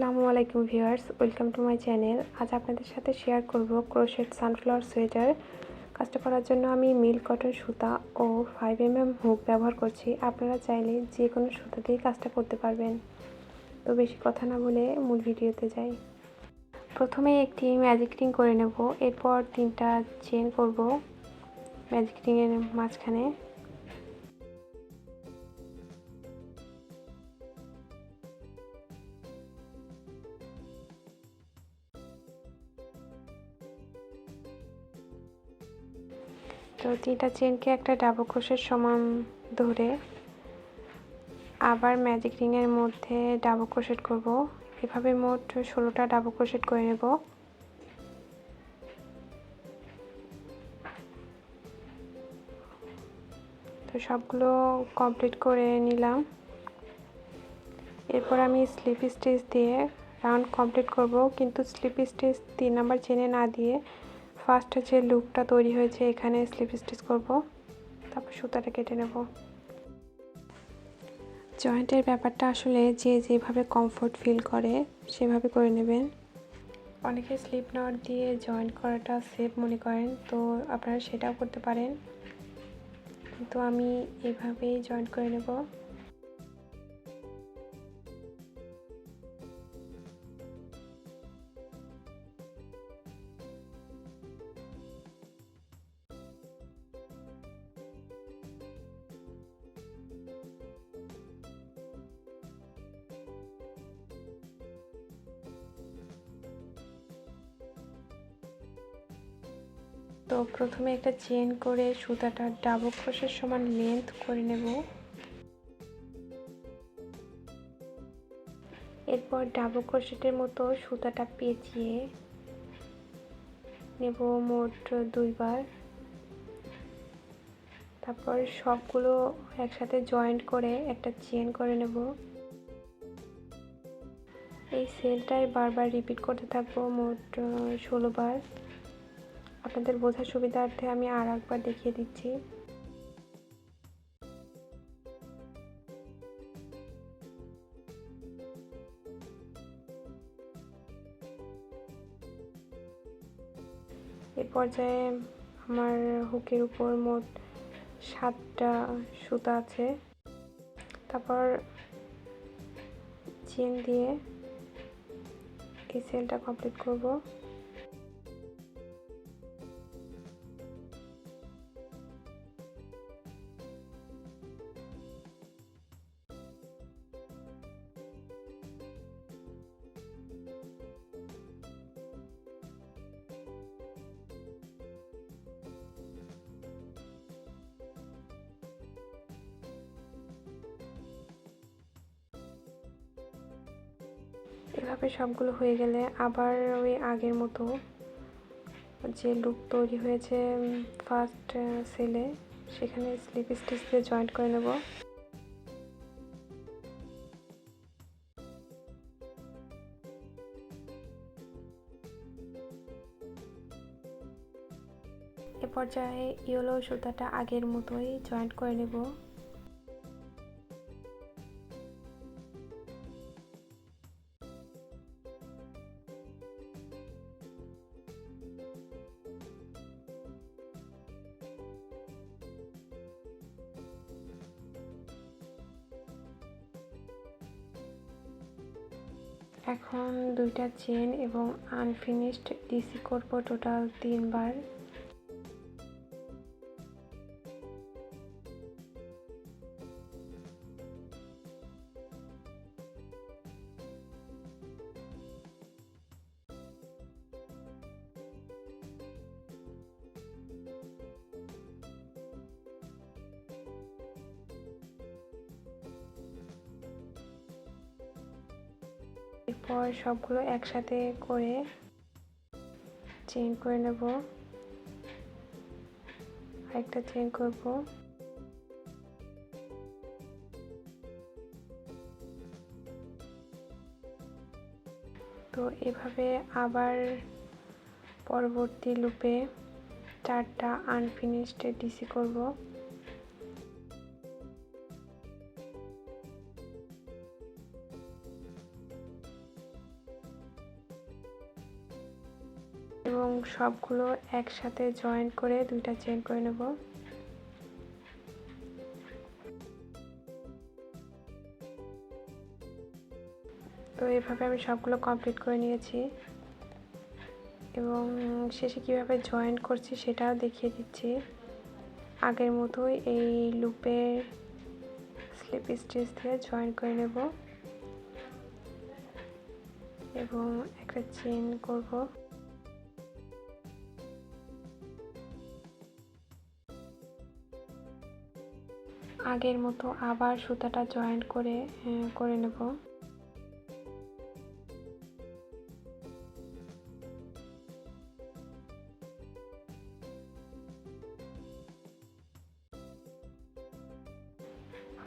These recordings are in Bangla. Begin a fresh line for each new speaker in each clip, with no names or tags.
আসসালামু আলাইকুম viewers, welcome to my channel. আজ আপনাদের সাথে শেয়ার করব ক্রোশেট সানফ্লাওয়ার সোয়েটার। কাজটা করার জন্য আমি মিল্ক কটন সুতা ও 5mm হুক ব্যবহার করছি। আপনারা চাইলে যে কোনো সুতা দিয়ে কাজটা করতে পারবেন। তো বেশি কথা না বলে মূল ভিডিওতে যাই। প্রথমে একটি ম্যাজিক রিং করে নেব, এরপর 3টা চেন করব ম্যাজিক রিংয়ের মাঝখানে। তো 3টা চেনকে একটা ডাবল ক্রোশের সমান ধরে আবার ম্যাজিক রিংয়ের মধ্যে ডাবল ক্রোশেট করব। এভাবে মোট 16টা ডাবল ক্রোশেট করে নেব। তো সবগুলো কমপ্লিট করে নিলাম। এরপর আমি স্লিপ স্টিচ দিয়ে রাউন্ড কমপ্লিট করব, কিন্তু স্লিপ স্টিচ 3 নাম্বার চেনে না দিয়ে ফার্স্ট যে লুপটা তৈরি হয়েছে এখানে স্লিপ স্টিচ করব, তারপর সুতাটা কেটে নেব। জয়েন্টের ব্যাপারটা আসলে যে যেভাবে কমফোর্ট ফিল করে সেভাবে করে নেবেন। অনেকে স্লিপ নট দিয়ে জয়েন্ট করাটা সেফ মনে করেন, তো আপনারা সেটাও করতে পারেন, কিন্তু আমি এভাবেই জয়েন্ট করে নেব। তো প্রথমে একটা চেন করে সুতাটা ডাবল ক্রোশের সমান লেন্থ করে নেব। এরপর ডাবল ক্রোশেটের মতো সুতাটা পেঁচিয়ে নেব মোট 2 বার। তারপর সবগুলো একসাথে জয়েন্ট করে একটা চেন করে নেব। এই সেলটাই বারবার রিপিট করতে থাকবো মোট 16 বার। আপনাদের বোঝার সুবিধার্থে আমি আর একবার দেখিয়ে দিচ্ছি। এই পর্যায়ে আমার হুকের উপর মোট 7টা সুতা আছে। তারপর চেন দিয়ে এই সেলটা কমপ্লিট করব। এভাবে সবগুলো হয়ে গেলে আবার ওই আগের মতো যে লুপ তৈরি হয়েছে ফার্স্ট সেলে সেখানে স্লিপ স্টিচ দিয়ে জয়েন্ট করে নেব। এ পর্যায়ে ইয়েলো সুতাটা আগের মতোই জয়েন্ট করে নেব। এখন 2টা চেন এবং আনফিনিশড ডিসি করব টোটাল 3 বার। এরপর সবগুলো একসাথে করে চেইন করে নেব, আরেকটা চেইন করব। তো এভাবে আবার পরবর্তী লুপে 4টা আনফিনিশড ডিসি করব। এবং সবগুলো একসাথে জয়েন করে দুইটা চেইন করে নেব। তো এভাবে আমি সবগুলো কমপ্লিট করে নিয়েছি এবং শেষে কিভাবে জয়েন করছি সেটাও দেখিয়ে দিচ্ছি। আগের মতোই এই লুপের স্লিপ স্টিচ দিয়ে জয়েন করে নেব এবং একটা চেইন করব। আগের মতো আবার সুতাটা জয়েন করে নেব।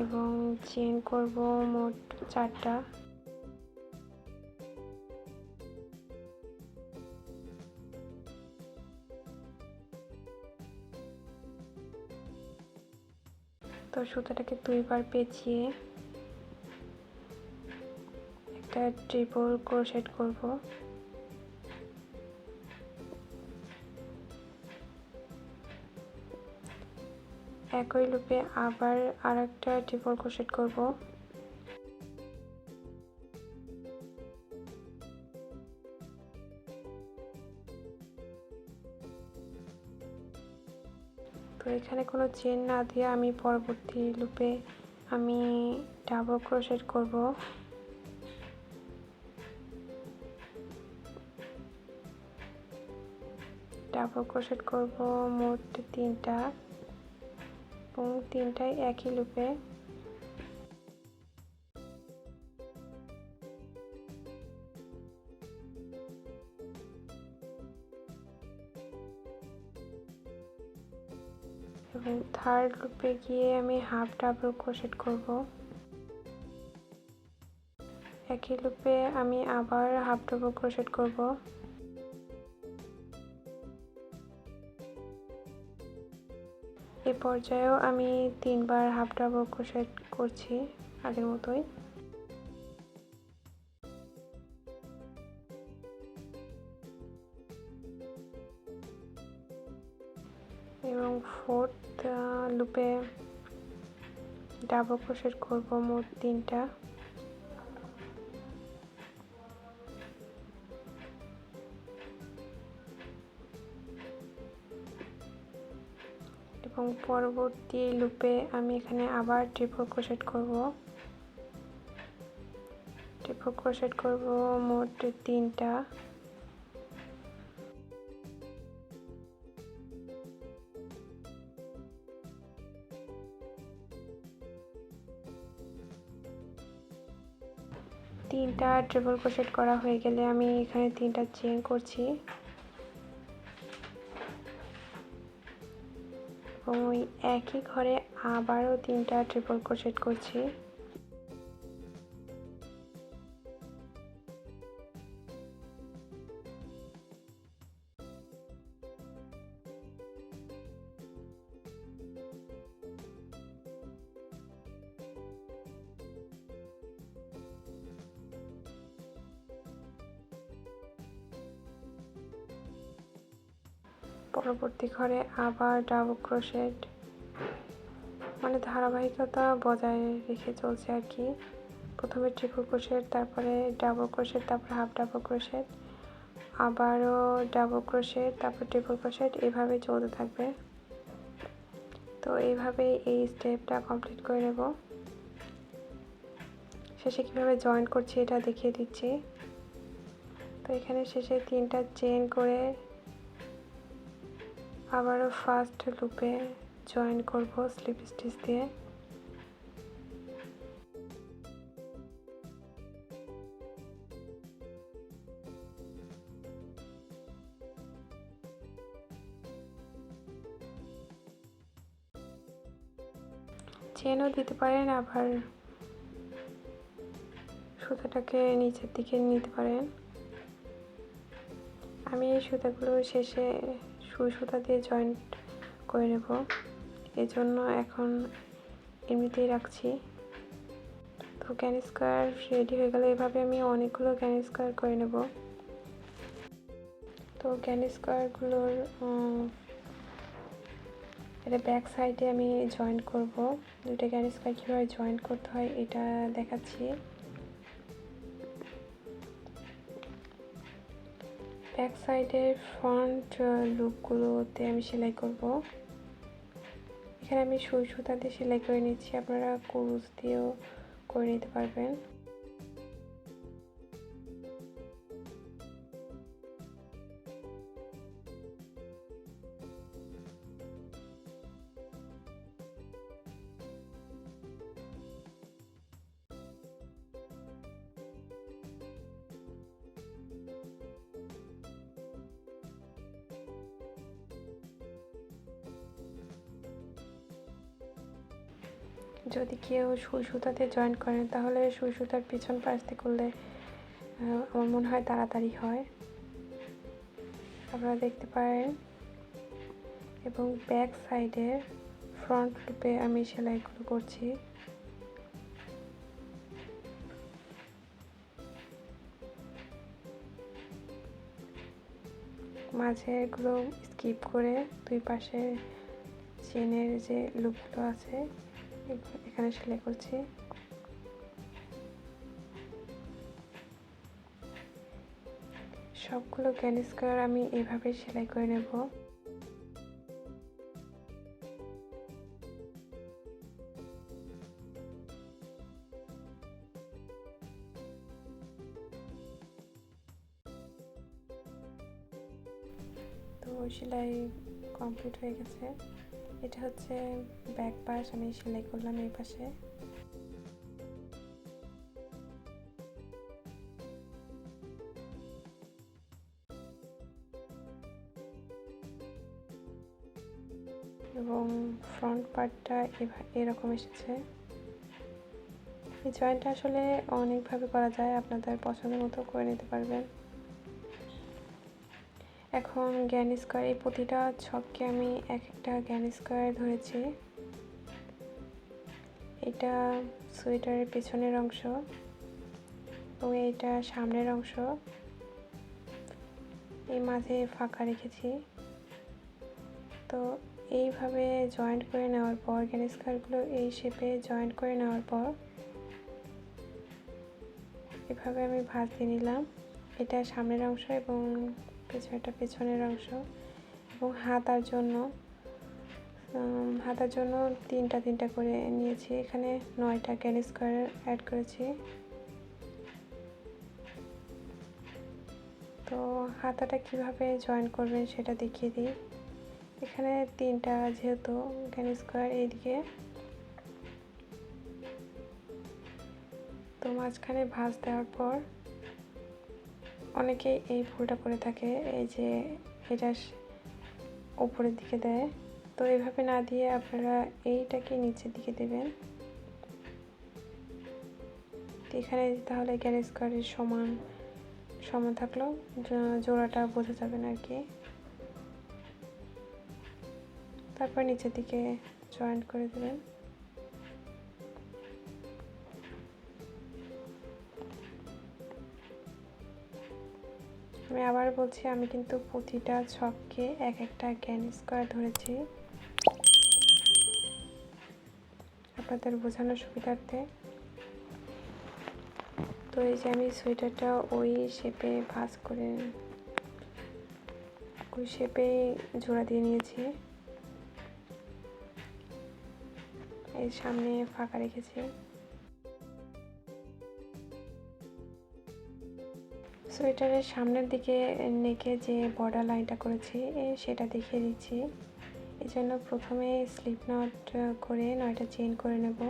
এবং চেইন করব মোট 4টা। তো সুতাটাকে 2বার পেঁচিয়ে একটা ট্রিপল ক্রোশেট করব। একই লুপে আবার আরেকটা ট্রিপল ক্রোশেট করব। তো এখানে কোনো চেন না দিয়ে আমি পরবর্তী লুপে আমি ডাবল ক্রোশেট করব। ডাবল ক্রোশেট করব মোট 3টা এবং 3টাই একই লুপে। এবং থার্ড লুপে গিয়ে আমি হাফ ডাবল ক্রোশেট করব। একই লুপে আমি আবার হাফ ডাবল ক্রোশেট করব। এই পর্যায়েও আমি 3বার হাফ ডাবল ক্রোশেট করছি আগের মতোই। এবং ফোর্থ লুপে ডাবল ক্রোশেট করব মোট 3টা। এবং পরবর্তী লুপে আমি এখানে আবার ট্রিপল ক্রোশেট করব। ট্রিপল ক্রোশেট করব মোট 3টা। তিনটা ট্রিপল ক্রোশেট করা হয়ে গেলে আমি এখানে 3টা চেইন করছি এবং ওই একই ঘরে আবারও 3টা ট্রিপল ক্রোশেট করছি। পরবর্তী ঘরে আবার ডাবল ক্রোশেট, মানে ধারাবাহিকতা বজায় রেখে চলছে আর কি। প্রথমে ট্রিপল ক্রোশেট, তারপরে ডাবল ক্রোশেট, তারপর হাফ ডাবল ক্রোশেট, আবারও ডাবল ক্রোশেট, তারপর ট্রিপল ক্রোশেট, এভাবে চলতে থাকবে। তো এইভাবেই এই স্টেপটা কমপ্লিট করে নেব। শেষে কীভাবে জয়েন করছি এটা দেখিয়ে দিচ্ছি। তো এখানে শেষে 3টা চেইন করে আবারও ফার্স্ট লুপে জয়েন করব স্লিপ স্টিচ দিয়ে। চেনও দিতে পারেন, আবার সুতাটাকে নিচের দিকে নিতে পারেন। আমি এই সুতাগুলো শেষে সুই সুতা দিয়ে জয়েন্ট করে নেব, এজন্য এখন এমনিতেই রাখছি। তো ক্যান স্কোয়ার রেডি হয়ে গেলে এভাবে আমি অনেকগুলো ক্যান স্কোয়ার করে নেব। তো ক্যান স্কোয়ারগুলোর এটা ব্যাক সাইডে আমি জয়েন করব। দুইটা ক্যান স্কোয়ার কীভাবে জয়েন করতে হয় এটা দেখাচ্ছি। ব্যাক সাইডের ফ্রন্ট লুপগুলোতে আমি সেলাই করব। এখানে আমি সুই সুতা দিয়ে সেলাই করে নিচ্ছি, আপনারা কুরুশ দিয়েও করে নিতে পারবেন। যদি কেউ সুই সুতাতে জয়েন করেন তাহলে সুই সুতার পিছন পাশ দিয়ে করলে আমার মনে হয় তাড়াতাড়ি হয়, আপনারা দেখতে পারেন। এবং ব্যাক সাইডে ফ্রন্ট লুপে আমি সেলাইগুলো করছি। মাঝেরগুলো স্কিপ করে দুই পাশে চেনের যে লুপগুলো আছে এখানে সেলাই করছি। সবগুলো ক্যান স্কোয়ার আমি এভাবে সেলাই করে নেব। তো সেলাই কমপ্লিট হয়ে গেছে। এটা হচ্ছে ব্যাক পাশ, আমি সেলাই করলাম এই পাশে। এবং ফ্রন্ট পার্টটা এরকম এসেছে। এই জয়েন্টটা আসলে অনেকভাবে করা যায়, আপনাদের পছন্দ মতো করে নিতে পারবেন। এখন জ্ঞান স্কোয়ার, এই প্রতিটা ছককে আমি এক একটা জ্ঞান স্কোয়ার ধরেছি। এটা সোয়েটারের পেছনের অংশ এবং এইটা সামনের অংশ, এই মাঝে ফাঁকা রেখেছি। তো এইভাবে জয়েন্ট করে নেওয়ার পর জ্ঞান স্কোয়ারগুলো এই শেপে জয়েন্ট করে নেওয়ার পর এভাবে আমি ভাঁজ দিয়ে নিলাম। এটা সামনের অংশ এবং পেছনেটা পেছনের অংশ। এবং হাতার জন্য তিনটা তিনটা করে নিয়েছি। এখানে 9টা ক্যান স্কোয়ার অ্যাড করেছি। তো হাতাটা কিভাবে জয়েন করবেন সেটা দেখিয়ে দিই। এখানে 3টা যেহেতু ক্যান স্কোয়ার এইদিকে, তো মাঝখানে ভাঁজ দেওয়ার পর অনেকেই এই ভুলটা করে থাকে, এই যে এটা উপরের দিকে দেয়। তো এইভাবে না দিয়ে আপনারা এইটাকে নিচের দিকে দেবেন। এখানে তাহলে ক্যান স্কোয়ারের সমান সমান থাকলেও জোড়াটা বোঝা যাবে না আর কি। তারপর নিচের দিকে জয়েন্ট করে দেবেন। আমি আবার বলছি, আমি কিন্তু প্রতিটা ছককে এক একটা ক্যান স্কোয়ার ধরেছি আপনাদের বোঝানোর সুবিধার্থে। তো এই যে আমি সোয়েটারটা ওই শেপে ভাঁজ করে ওই শেপে জোড়া দিয়ে নিয়েছি। এর সামনে ফাঁকা রেখেছি। সোয়েটারের সামনের দিকে নেকে যে বর্ডার লাইনটা করেছি সেটা দেখিয়ে দিচ্ছি। এই জন্য প্রথমে স্লিপ নট করে 9টা চেইন করে নেব।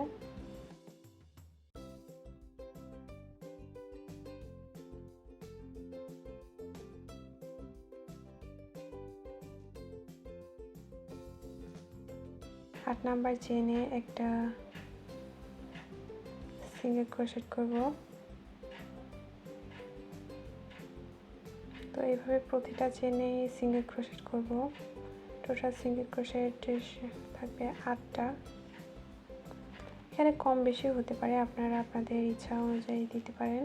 আট নাম্বার চেইনে একটা সিঙ্গেল ক্রোশেট করব। তো এইভাবে প্রতিটা চেইনে সিঙ্গেল ক্রোশেট করব। টোটাল সিঙ্গেল ক্রোশেট থাকবে 8টা। এখানে কম বেশি হতে পারে, আপনারা আপনাদের ইচ্ছা অনুযায়ী দিতে পারেন।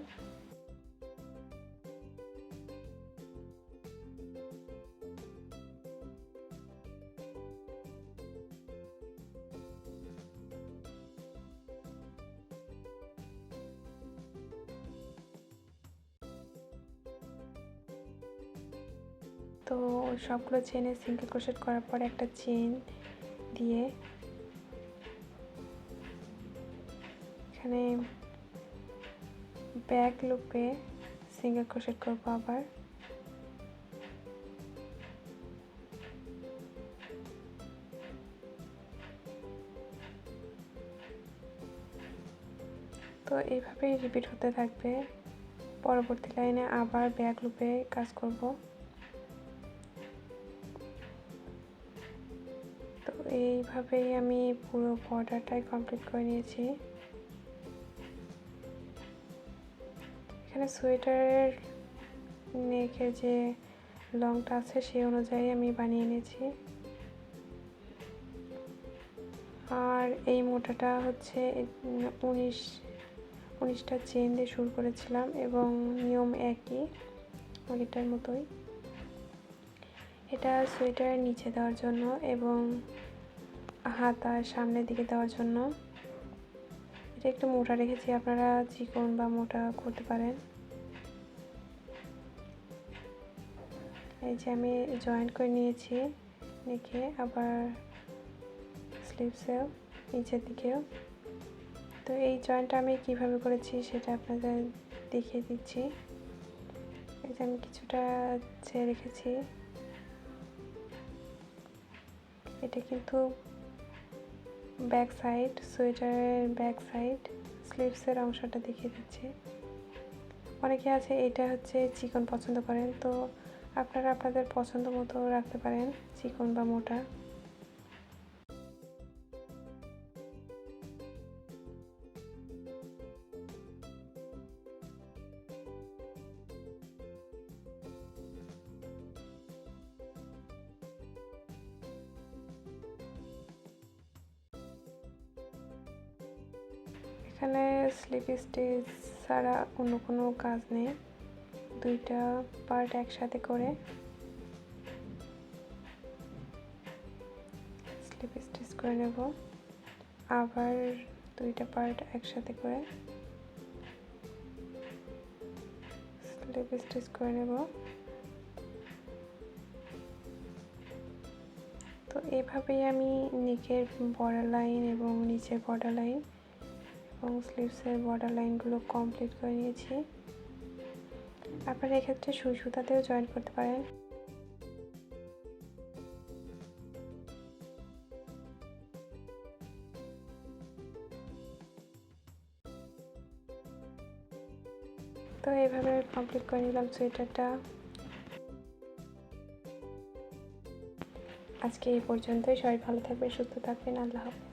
তো সবগুলো চেনে সিঙ্গেল ক্রোশেট করার পর একটা চেন দিয়ে এখানে ব্যাক লুপে সিঙ্গেল ক্রোশেট করব আবার। তো এইভাবেই রিপিট হতে থাকবে। পরবর্তী লাইনে আবার ব্যাক লুপে কাজ করব। তো এইভাবেই আমি পুরো বর্ডারটাই কমপ্লিট করে নিয়েছি। এখানে সোয়েটারের নেকের যে লংটা আছে সেই অনুযায়ী আমি বানিয়ে নিয়েছি। আর এই মোটাটা হচ্ছে 19টা চেন দিয়ে শুরু করেছিলাম এবং নিয়ম একই আগেরটার মতোই। এটা সোয়েটারের নিচে দেওয়ার জন্য এবং হাতার সামনের দিকে দেওয়ার জন্য। এটা একটু মোটা রেখেছি, আপনারা চিকন বা মোটা করতে পারেন। এই যে আমি জয়েন্ট করে নিয়েছি নেকে, আবার স্লিভসেও নিচের দিকেও। তো এই জয়েন্টটা আমি কিভাবে করেছি সেটা আপনাদের দেখিয়ে দিচ্ছি। এই যে আমি কিছুটা ছেড়ে রেখেছি। এটা কিন্তু ব্যাক সাইড, সোয়েটারের ব্যাক সাইড, স্লিভসের অংশটা দেখিয়ে দিচ্ছি। অনেকে আছে এটা হচ্ছে চিকন পছন্দ করেন, তো আপনারা আপনাদের পছন্দ মতো রাখতে পারেন, চিকন বা মোটা। এখানে স্লিপ স্টিচ ছাড়া অন্য কোনো কাজ নেই। দুইটা পার্ট একসাথে করে স্লিপ স্টিচ করে নেব, আবার দুইটা পার্ট একসাথে করে স্লিপ স্টিচ করে নেব। তো এভাবেই আমি নেকের বর্ডার লাইন এবং নিচের বর্ডার লাইন এবং স্লিভসের বর্ডার লাইনগুলো কমপ্লিট করে নিয়েছি। আপনারা এক্ষেত্রে সুই সুতাতেও জয়েন করতে পারেন। তো এইভাবে কমপ্লিট করে নিলাম সোয়েটারটা। আজকে এই পর্যন্তই। সবাই ভালো থাকবেন, সুস্থ থাকবেন। আল্লাহ হাফেজ।